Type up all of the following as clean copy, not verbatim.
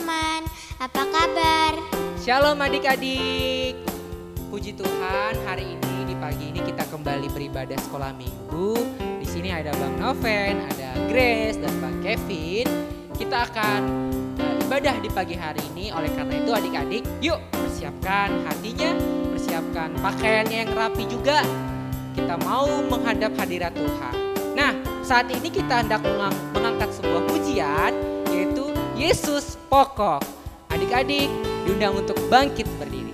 teman-teman, apa kabar? Shalom adik-adik. Puji Tuhan, hari ini di pagi ini kita kembali beribadah sekolah minggu. Di sini ada Bang Noven, ada Grace dan Bang Kevin. Kita akan ibadah di pagi hari ini. Oleh karena itu adik-adik, yuk persiapkan hatinya, persiapkan pakaiannya yang rapi juga. Kita mau menghadap hadirat Tuhan. Nah, saat ini kita hendak mengangkat sebuah pujian, yaitu Yesus Pokok. Adik-adik diundang untuk bangkit berdiri.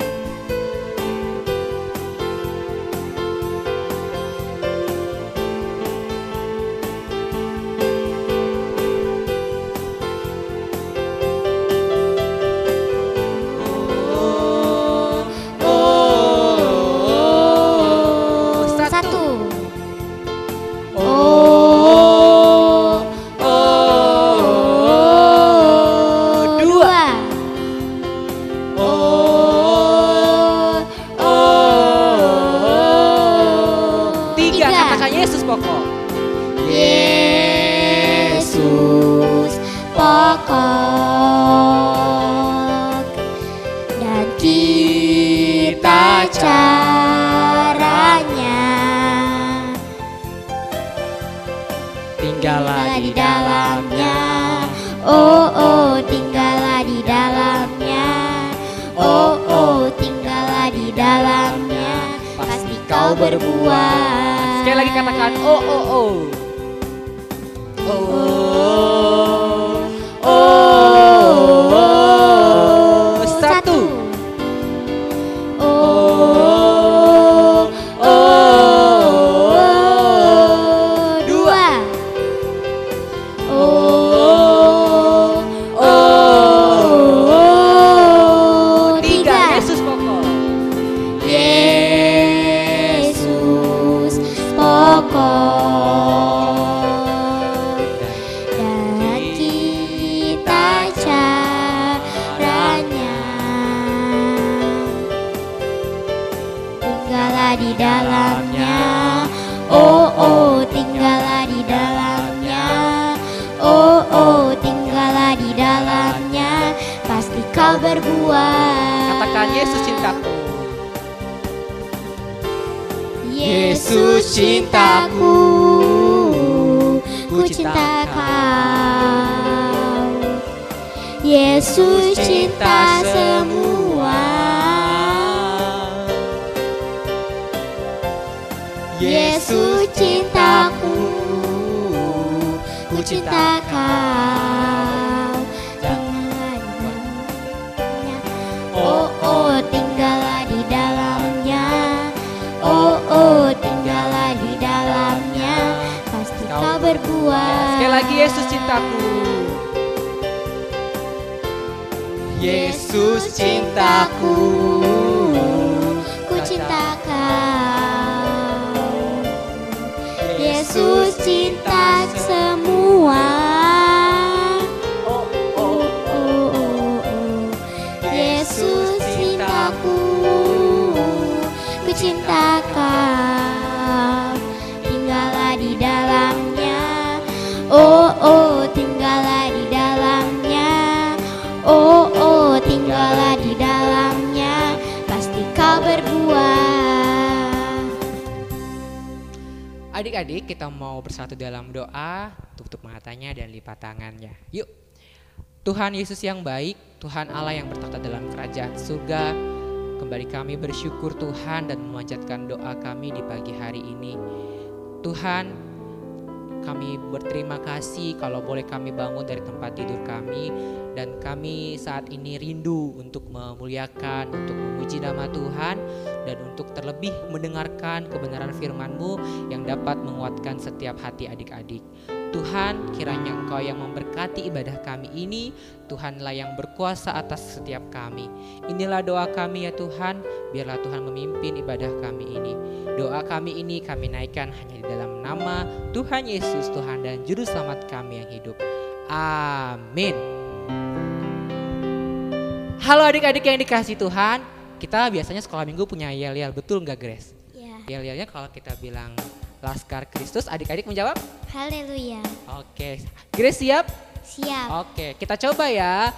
Berbuat. Sekali lagi katakan oh oh oh. Oh oh oh. Oh. Satu. Oh oh oh. Dua. Oh oh. Tiga. Yesus pokok. Dan kita caranya tinggallah di dalamnya. Oh oh, tinggallah di dalamnya. Oh oh, tinggallah di dalamnya. Pasti kau berbuat. Katakan Yesus cintaku. Yesus cintaku, ku cinta kau. Yesus cinta semua. Yesus cintaku, ku cinta kau. Oh oh, tinggallah di dalamnya. Oh oh, tinggallah di dalamnya. Pasti kau berbuat. Sekali lagi Yesus cintaku. Yesus cintaku, ku cinta kau. Yesus cinta semua. oh oh Oh. Yesus cintaku, ku cinta kau. Tinggallah di dalamnya. Oh oh, tinggallah di dalamnya. Oh oh, tinggallah di dalamnya. Pasti kau berbuat. Adik-adik, kita mau bersatu dalam doa, tutup matanya dan lipat tangannya. Yuk. Tuhan Yesus yang baik, Tuhan Allah yang bertakhta dalam kerajaan surga, kembali kami bersyukur Tuhan dan memanjatkan doa kami di pagi hari ini. Tuhan, kami berterima kasih kalau boleh kami bangun dari tempat tidur kami, dan kami saat ini rindu untuk memuliakan, untuk memuji nama Tuhan, dan untuk terlebih mendengarkan kebenaran firman-Mu yang dapat menguatkan setiap hati adik-adik. Tuhan, kiranya Engkau yang memberkati ibadah kami ini. Tuhanlah yang berkuasa atas setiap kami. Inilah doa kami ya Tuhan, biarlah Tuhan memimpin ibadah kami ini. Doa kami ini kami naikkan hanya di dalam nama Tuhan Yesus, Tuhan dan Juru Selamat kami yang hidup. Amin. Halo adik-adik yang dikasihi Tuhan, kita biasanya sekolah minggu punya yel-yel, betul nggak Grace? Ya. Yel-yelnya kalau kita bilang Laskar Kristus, adik-adik menjawab? Haleluya. Oke, Grace siap? Siap. Oke, kita coba ya.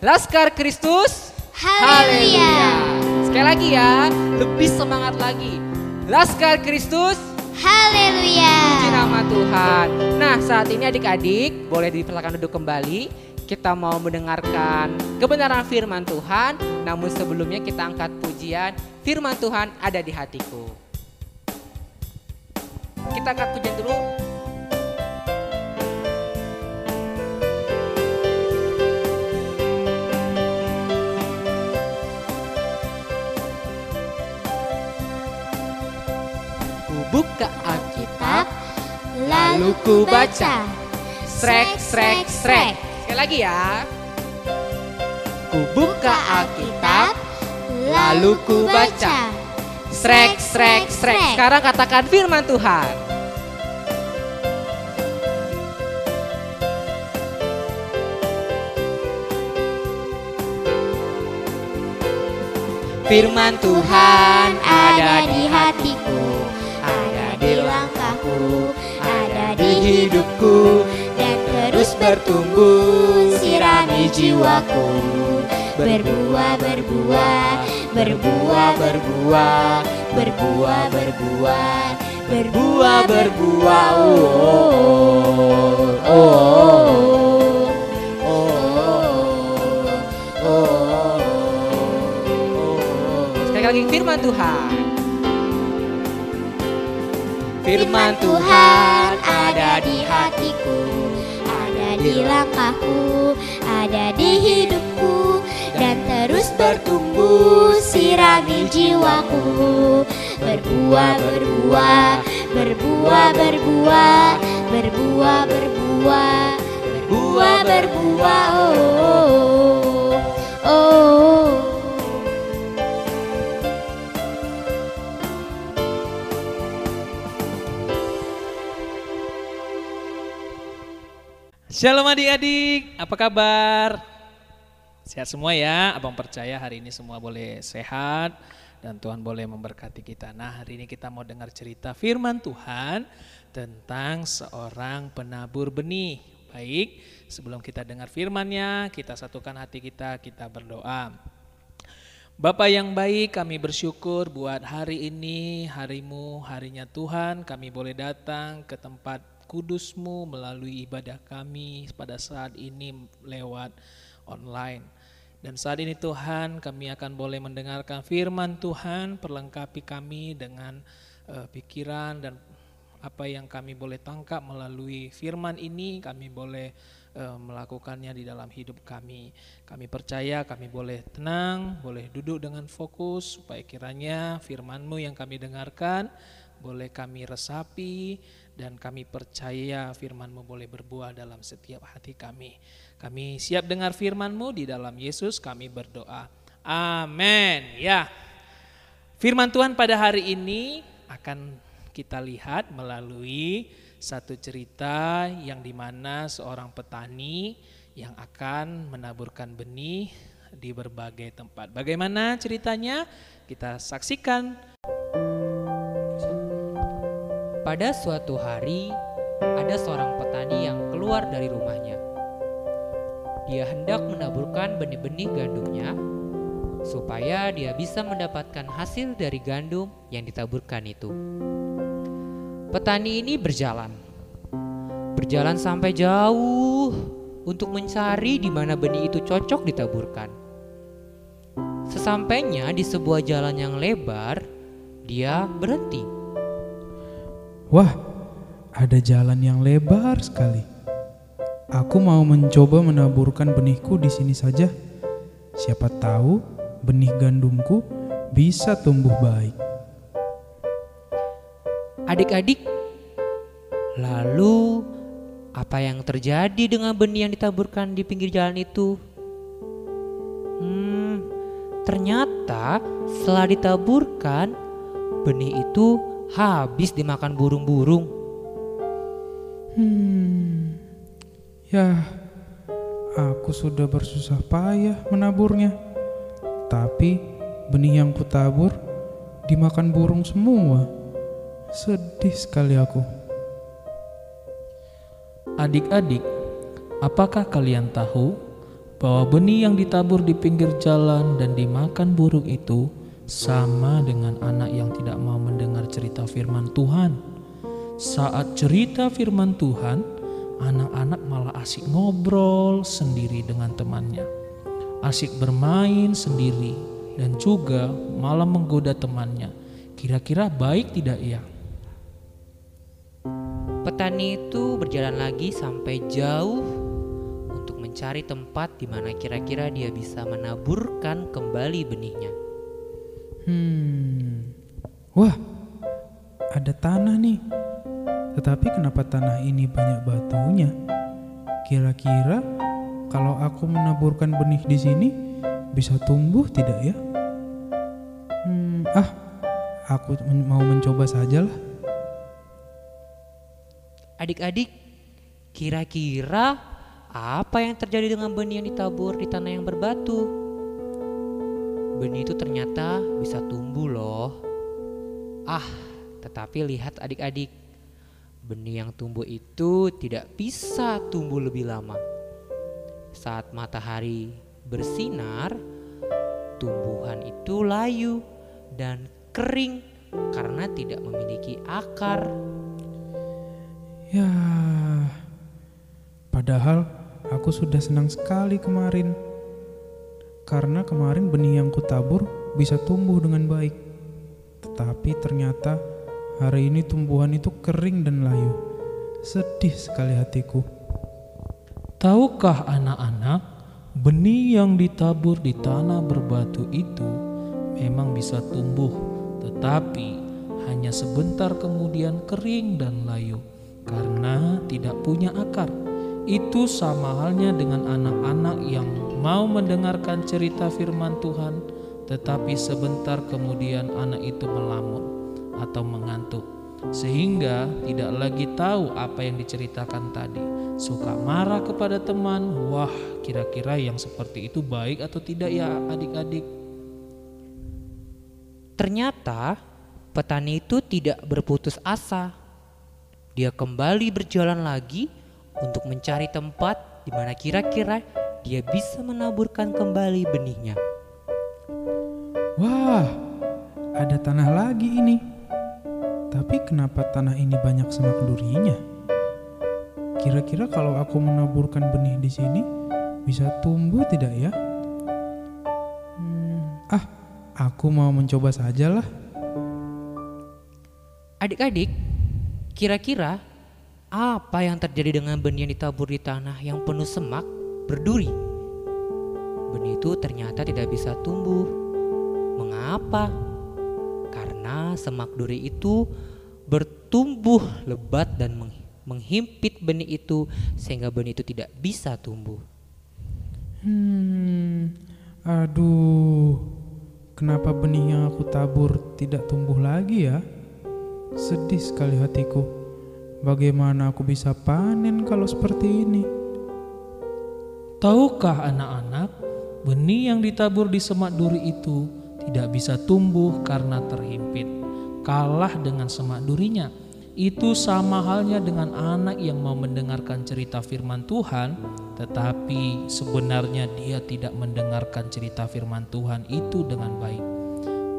Laskar Kristus. Haleluya. Sekali lagi ya, lebih semangat lagi. Laskar Kristus. Haleluya. Puji nama Tuhan. Nah, saat ini adik-adik boleh dipersilakan duduk kembali. Kita mau mendengarkan kebenaran firman Tuhan. Namun sebelumnya kita angkat pujian, firman Tuhan ada di hatiku. Kita angkat pujian dulu. Ku buka Alkitab, lalu ku baca. Srek, srek, srek. Sekali lagi ya. Ku buka Alkitab, lalu ku baca. Srek, srek, srek. Sekarang katakan firman Tuhan. Firman Tuhan ada di hatiku, ada di langkahku, ada di hidupku, dan terus bertumbuh sirami jiwaku. Berbuah, berbuah, berbuah, berbuah, berbuah, berbuah, berbuah, berbuah. Oh, oh, oh, oh, oh. Sekali lagi firman Tuhan. Firman Tuhan ada di hatiku, ada di langkahku, ada di hidupku, dan terus bertumbuh sirami jiwaku. Berbuah, berbuah, berbuah, berbuah, berbuah, berbuah, berbuah, berbuah. Oh, oh, oh. Shalom adik-adik, apa kabar? Sehat semua ya, abang percaya hari ini semua boleh sehat dan Tuhan boleh memberkati kita. Nah, hari ini kita mau dengar cerita firman Tuhan tentang seorang penabur benih. Baik, sebelum kita dengar firman-Nya, kita satukan hati kita berdoa. Bapa yang baik, kami bersyukur buat hari ini, harimu, harinya Tuhan, kami boleh datang ke tempat kudus-Mu melalui ibadah kami pada saat ini lewat online. Dan saat ini Tuhan, kami akan boleh mendengarkan firman Tuhan, perlengkapi kami dengan pikiran dan apa yang kami boleh tangkap melalui firman ini, kami boleh melakukannya di dalam hidup kami. Kami percaya kami boleh tenang, boleh duduk dengan fokus supaya kiranya firman-Mu yang kami dengarkan boleh kami resapi dan kami percaya firman-Mu boleh berbuah dalam setiap hati kami. Kami siap dengar firman-Mu, di dalam Yesus kami berdoa. Amin. Ya. Firman Tuhan pada hari ini akan kita lihat melalui satu cerita yang dimana seorang petani yang akan menaburkan benih di berbagai tempat. Bagaimana ceritanya? Kita saksikan. Pada suatu hari, ada seorang petani yang keluar dari rumahnya. Dia hendak menaburkan benih-benih gandumnya, supaya dia bisa mendapatkan hasil dari gandum yang ditaburkan itu. Petani ini berjalan sampai jauh untuk mencari di mana benih itu cocok ditaburkan. Sesampainya di sebuah jalan yang lebar, dia berhenti. Wah, ada jalan yang lebar sekali. Aku mau mencoba menaburkan benihku di sini saja. Siapa tahu benih gandumku bisa tumbuh baik. Adik-adik, lalu apa yang terjadi dengan benih yang ditaburkan di pinggir jalan itu? Ternyata setelah ditaburkan, benih itu habis dimakan burung-burung. Ya, aku sudah bersusah payah menaburnya. Tapi benih yang kutabur dimakan burung semua. Sedih sekali aku. Adik-adik, apakah kalian tahu bahwa benih yang ditabur di pinggir jalan dan dimakan burung itu sama dengan anak yang tidak mau mendengar cerita firman Tuhan. Saat cerita firman Tuhan, anak-anak malah asik ngobrol sendiri dengan temannya, asik bermain sendiri, dan juga malah menggoda temannya. Kira-kira baik tidak ya? Petani itu berjalan lagi sampai jauh untuk mencari tempat di mana kira-kira dia bisa menaburkan kembali benihnya. Wah, ada tanah nih. Tetapi kenapa tanah ini banyak batunya? Kira-kira kalau aku menaburkan benih di sini bisa tumbuh tidak ya? Aku mau mencoba sajalah. Adik-adik, kira-kira apa yang terjadi dengan benih yang ditabur di tanah yang berbatu? Benih itu ternyata bisa tumbuh loh. Tetapi lihat adik-adik, benih yang tumbuh itu tidak bisa tumbuh lebih lama. Saat matahari bersinar, tumbuhan itu layu dan kering karena tidak memiliki akar. Ya, padahal aku sudah senang sekali kemarin. Karena kemarin benih yang kutabur bisa tumbuh dengan baik. Tetapi ternyata hari ini tumbuhan itu kering dan layu. Sedih sekali hatiku. Tahukah anak-anak, benih yang ditabur di tanah berbatu itu memang bisa tumbuh, tetapi hanya sebentar kemudian kering dan layu karena tidak punya akar. Itu sama halnya dengan anak-anak yang mau mendengarkan cerita firman Tuhan, tetapi sebentar kemudian anak itu melamun atau mengantuk, sehingga tidak lagi tahu apa yang diceritakan tadi. Suka marah kepada teman. Wah, kira-kira yang seperti itu baik atau tidak ya adik-adik? Ternyata petani itu tidak berputus asa. Dia kembali berjalan lagi untuk mencari tempat di mana kira-kira dia bisa menaburkan kembali benihnya. Wah, ada tanah lagi ini. Tapi kenapa tanah ini banyak semak durinya? Kira-kira kalau aku menaburkan benih di sini bisa tumbuh tidak ya? Aku mau mencoba sajalah. Adik-adik, kira-kira apa yang terjadi dengan benih yang ditabur di tanah yang penuh semak berduri? Benih itu ternyata tidak bisa tumbuh. Mengapa? Karena semak duri itu bertumbuh lebat dan menghimpit benih itu sehingga benih itu tidak bisa tumbuh. Aduh, kenapa benih yang aku tabur tidak tumbuh lagi ya? Sedih sekali hatiku. Bagaimana aku bisa panen kalau seperti ini? Tahukah anak-anak, benih yang ditabur di semak duri itu tidak bisa tumbuh karena terhimpit, kalah dengan semak durinya. Itu sama halnya dengan anak yang mau mendengarkan cerita firman Tuhan, tetapi sebenarnya dia tidak mendengarkan cerita firman Tuhan itu dengan baik.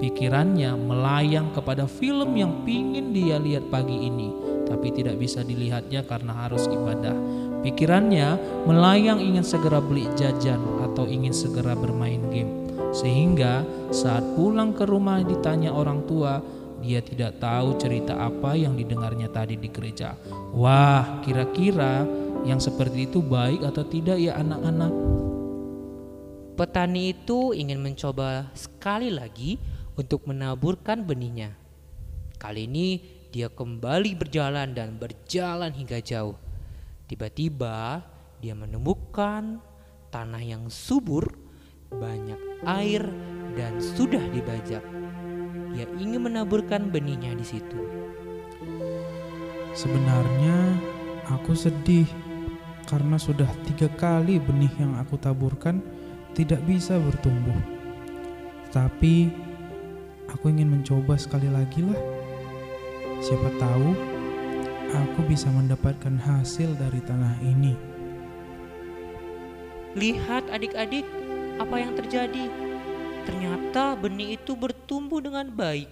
Pikirannya melayang kepada film yang pingin dia lihat pagi ini, tapi tidak bisa dilihatnya karena harus ibadah. Pikirannya melayang ingin segera beli jajan atau ingin segera bermain game. Sehingga saat pulang ke rumah ditanya orang tua, dia tidak tahu cerita apa yang didengarnya tadi di gereja. Wah, kira-kira yang seperti itu baik atau tidak ya anak-anak? Petani itu ingin mencoba sekali lagi untuk menaburkan benihnya. Kali ini dia kembali berjalan dan berjalan hingga jauh. Tiba-tiba dia menemukan tanah yang subur, banyak air dan sudah dibajak. Dia ingin menaburkan benihnya di situ. Sebenarnya aku sedih karena sudah 3 kali benih yang aku taburkan tidak bisa bertumbuh. Tapi aku ingin mencoba sekali lagi lah. Siapa tahu aku bisa mendapatkan hasil dari tanah ini. Lihat adik-adik, apa yang terjadi? Ternyata benih itu bertumbuh dengan baik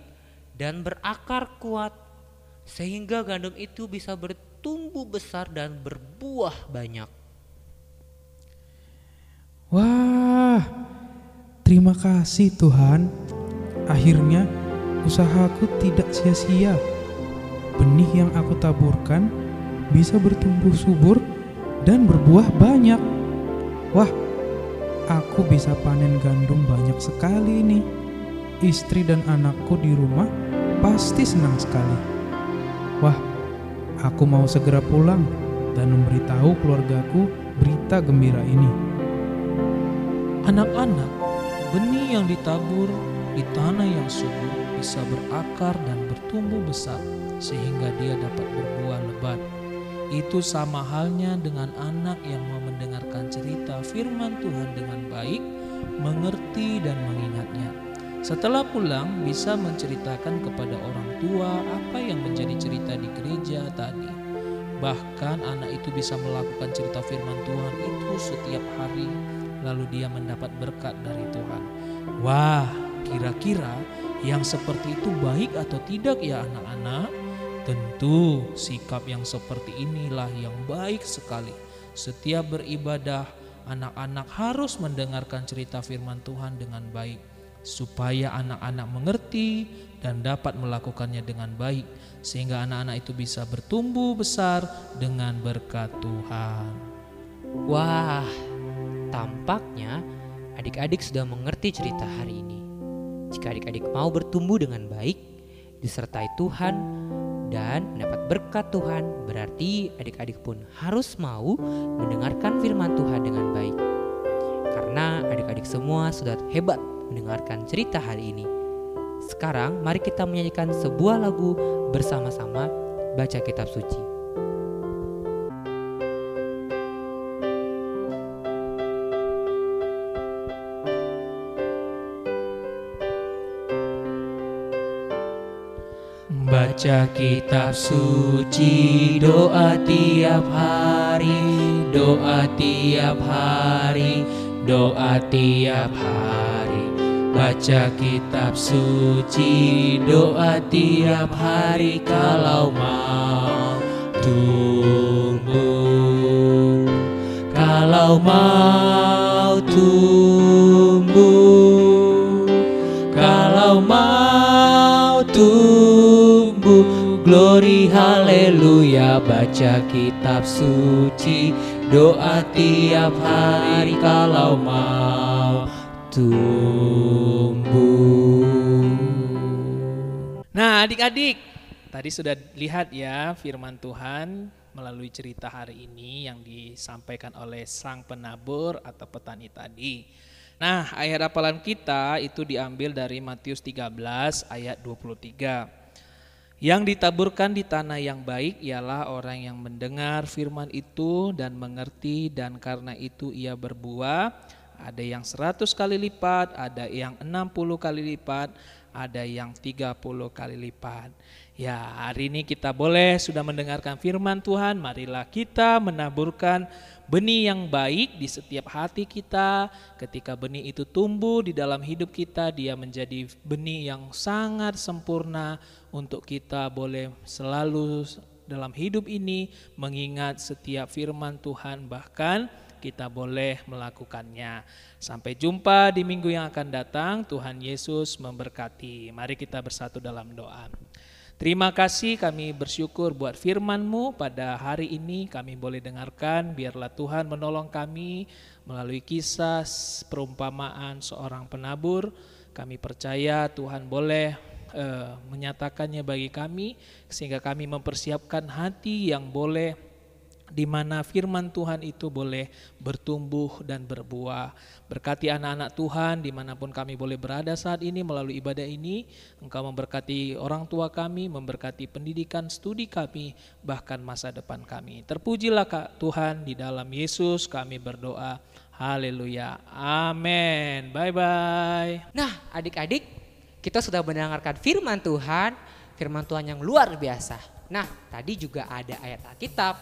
dan berakar kuat, sehingga gandum itu bisa bertumbuh besar dan berbuah banyak. Wah, terima kasih Tuhan. Akhirnya usahaku tidak sia-sia. Benih yang aku taburkan bisa bertumbuh subur dan berbuah banyak. Wah, aku bisa panen gandum banyak sekali ini. Istri dan anakku di rumah pasti senang sekali. Wah, aku mau segera pulang dan memberitahu keluargaku berita gembira ini. Anak-anak, benih yang ditabur di tanah yang subur bisa berakar dan bertumbuh besar sehingga dia dapat berbuah lebat. Itu sama halnya dengan anak yang mau mendengarkan cerita firman Tuhan dengan baik, mengerti dan mengingatnya. Setelah pulang bisa menceritakan kepada orang tua apa yang menjadi cerita di gereja tadi. Bahkan anak itu bisa melakukan cerita firman Tuhan itu setiap hari, lalu dia mendapat berkat dari Tuhan. Wah, kira-kira yang seperti itu baik atau tidak ya anak-anak? Tentu sikap yang seperti inilah yang baik sekali. Setiap beribadah, anak-anak harus mendengarkan cerita firman Tuhan dengan baik, supaya anak-anak mengerti dan dapat melakukannya dengan baik, sehingga anak-anak itu bisa bertumbuh besar dengan berkat Tuhan. Wah, tampaknya adik-adik sudah mengerti cerita hari ini. Jika adik-adik mau bertumbuh dengan baik, disertai Tuhan dan mendapat berkat Tuhan, berarti adik-adik pun harus mau mendengarkan firman Tuhan dengan baik. Karena adik-adik semua sudah hebat mendengarkan cerita hari ini. Sekarang mari kita menyanyikan sebuah lagu bersama-sama baca kitab suci. Baca kitab suci, doa tiap hari, doa tiap hari, doa tiap hari. Baca kitab suci, doa tiap hari kalau mau tumbuh. Kalau mau tumbuh, kalau mau tumbuh, glory haleluya. Baca kitab suci, doa tiap hari kalau mau tumbuh. Nah adik-adik, tadi sudah lihat ya firman Tuhan melalui cerita hari ini yang disampaikan oleh sang penabur atau petani tadi. Nah ayat hafalan kita itu diambil dari Matius 13 ayat 23. Yang ditaburkan di tanah yang baik ialah orang yang mendengar firman itu dan mengerti, dan karena itu ia berbuah. Ada yang 100 kali lipat, ada yang 60 kali lipat, ada yang 30 kali lipat. Ya, hari ini kita boleh sudah mendengarkan firman Tuhan. Marilah kita menaburkan benih yang baik di setiap hati kita. Ketika benih itu tumbuh di dalam hidup kita, dia menjadi benih yang sangat sempurna untuk kita boleh selalu dalam hidup ini mengingat setiap firman Tuhan, bahkan kita boleh melakukannya. Sampai jumpa di minggu yang akan datang. Tuhan Yesus memberkati. Mari kita bersatu dalam doa. Terima kasih, kami bersyukur buat firman-Mu pada hari ini kami boleh dengarkan. Biarlah Tuhan menolong kami melalui kisah perumpamaan seorang penabur. Kami percaya Tuhan boleh menyatakannya bagi kami, sehingga kami mempersiapkan hati yang boleh di mana firman Tuhan itu boleh bertumbuh dan berbuah. Berkati anak-anak Tuhan dimanapun kami boleh berada saat ini melalui ibadah ini. Engkau memberkati orang tua kami, memberkati pendidikan studi kami, bahkan masa depan kami. Terpujilah Tuhan, di dalam Yesus kami berdoa. Haleluya, amin. Bye-bye. Nah adik-adik, kita sudah mendengarkan firman Tuhan yang luar biasa. Nah tadi juga ada ayat Alkitab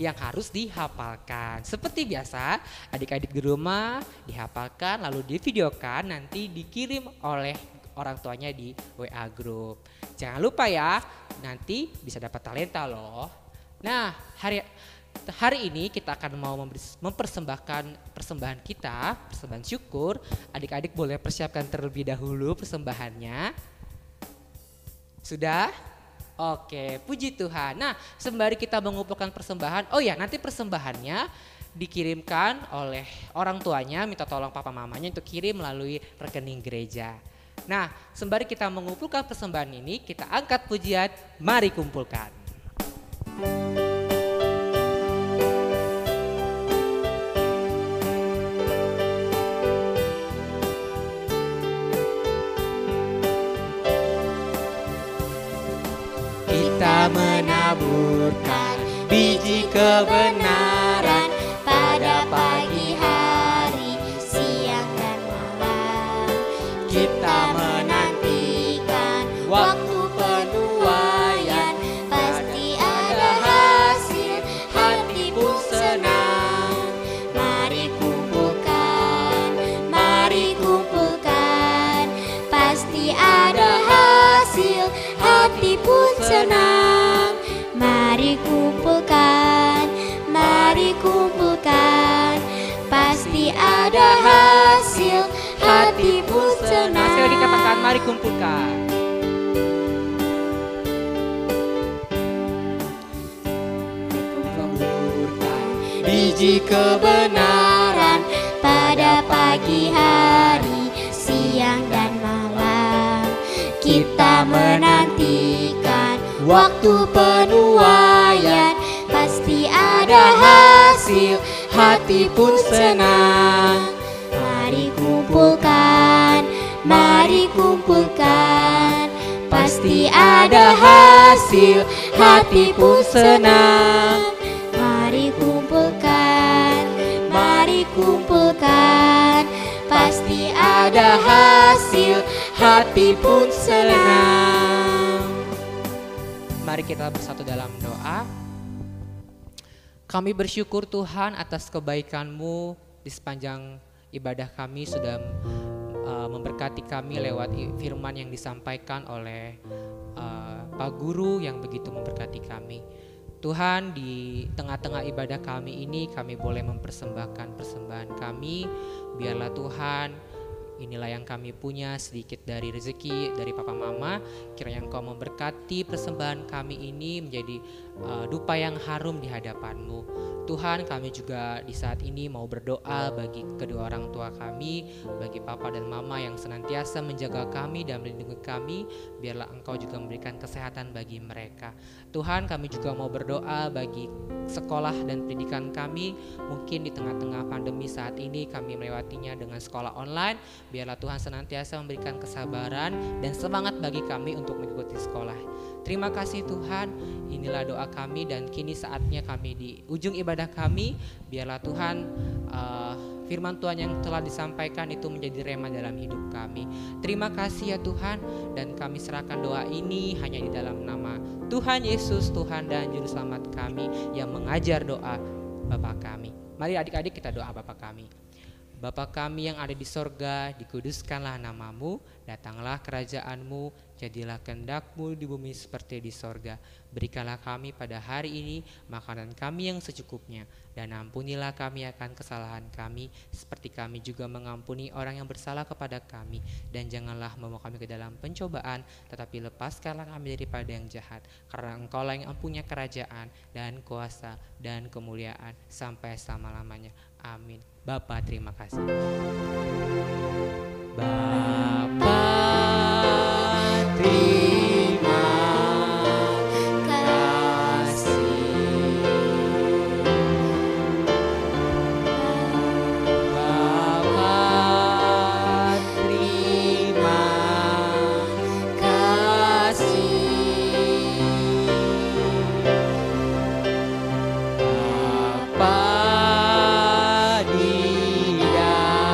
yang harus dihafalkan. Seperti biasa, adik-adik di rumah dihafalkan lalu divideokan, nanti dikirim oleh orang tuanya di WA group. Jangan lupa ya, nanti bisa dapat talenta loh. Nah, hari ini kita akan mau mempersembahkan persembahan kita, persembahan syukur. Adik-adik boleh persiapkan terlebih dahulu persembahannya. Sudah? Oke, puji Tuhan. Nah, sembari kita mengumpulkan persembahan, oh ya, nanti persembahannya dikirimkan oleh orang tuanya, minta tolong papa mamanya untuk kirim melalui rekening gereja. Nah, sembari kita mengumpulkan persembahan ini, kita angkat pujian, mari kumpulkan. Kita menaburkan biji kebenaran pada pagi hari, siang dan malam. Kita menantikan waktu penuaian, pasti ada hasil, hati pun senang. Mari kumpulkan, pasti ada hasil, hati pun senang. Mari kumpulkan, pasti ada hasil, hati pun senang. Saya dikatakan mari kumpulkan. Kumpulkan biji kebenaran pada pagi hari, siang dan malam. Kita menantikan waktu penuaian, pasti ada hasil, hati pun senang. Mari kumpulkan, pasti ada hasil, hati pun senang. Mari kumpulkan, pasti ada hasil, hati pun senang. Mari kita bersatu dalam doa. Kami bersyukur Tuhan atas kebaikan-Mu di sepanjang ibadah kami sudah memberkati kami lewat firman yang disampaikan oleh Pak Guru yang begitu memberkati kami. Tuhan, di tengah-tengah ibadah kami ini kami boleh mempersembahkan persembahan kami. Biarlah Tuhan, inilah yang kami punya, sedikit dari rezeki dari Papa Mama. Kiranya Engkau memberkati persembahan kami ini menjadi dupa yang harum di hadapan-Mu. Tuhan, kami juga di saat ini mau berdoa bagi kedua orang tua kami, bagi Papa dan Mama yang senantiasa menjaga kami dan melindungi kami. Biarlah Engkau juga memberikan kesehatan bagi mereka. Tuhan, kami juga mau berdoa bagi sekolah dan pendidikan kami. Mungkin di tengah-tengah pandemi saat ini kami melewatinya dengan sekolah online. Biarlah Tuhan senantiasa memberikan kesabaran dan semangat bagi kami untuk mengikuti sekolah. Terima kasih Tuhan, inilah doa kami dan kini saatnya kami di ujung ibadah kami. Biarlah Tuhan firman Tuhan yang telah disampaikan itu menjadi rema dalam hidup kami. Terima kasih ya Tuhan, dan kami serahkan doa ini hanya di dalam nama Tuhan Yesus, Tuhan dan Juru Selamat kami yang mengajar doa Bapa kami. Mari adik-adik kita doa Bapa kami. Bapa kami yang ada di sorga, dikuduskanlah namamu, datanglah kerajaan-Mu, jadilah kehendak-Mu di bumi seperti di sorga. Berikanlah kami pada hari ini makanan kami yang secukupnya, dan ampunilah kami akan kesalahan kami, seperti kami juga mengampuni orang yang bersalah kepada kami. Dan janganlah membawa kami ke dalam pencobaan, tetapi lepaskanlah kami daripada yang jahat, karena Engkau-lah yang punya kerajaan dan kuasa dan kemuliaan sampai selama-lamanya. Amin. Bapa, terima kasih. Bapa, terima kasih. Bapa, terima kasih. Bapa, di dalam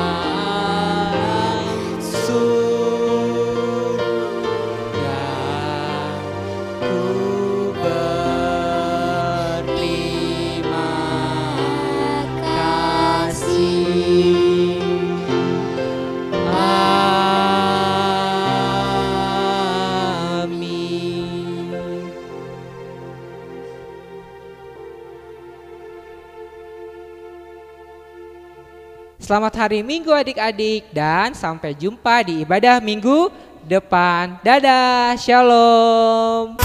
Selamat hari Minggu adik-adik dan sampai jumpa di ibadah minggu depan. Dadah, shalom.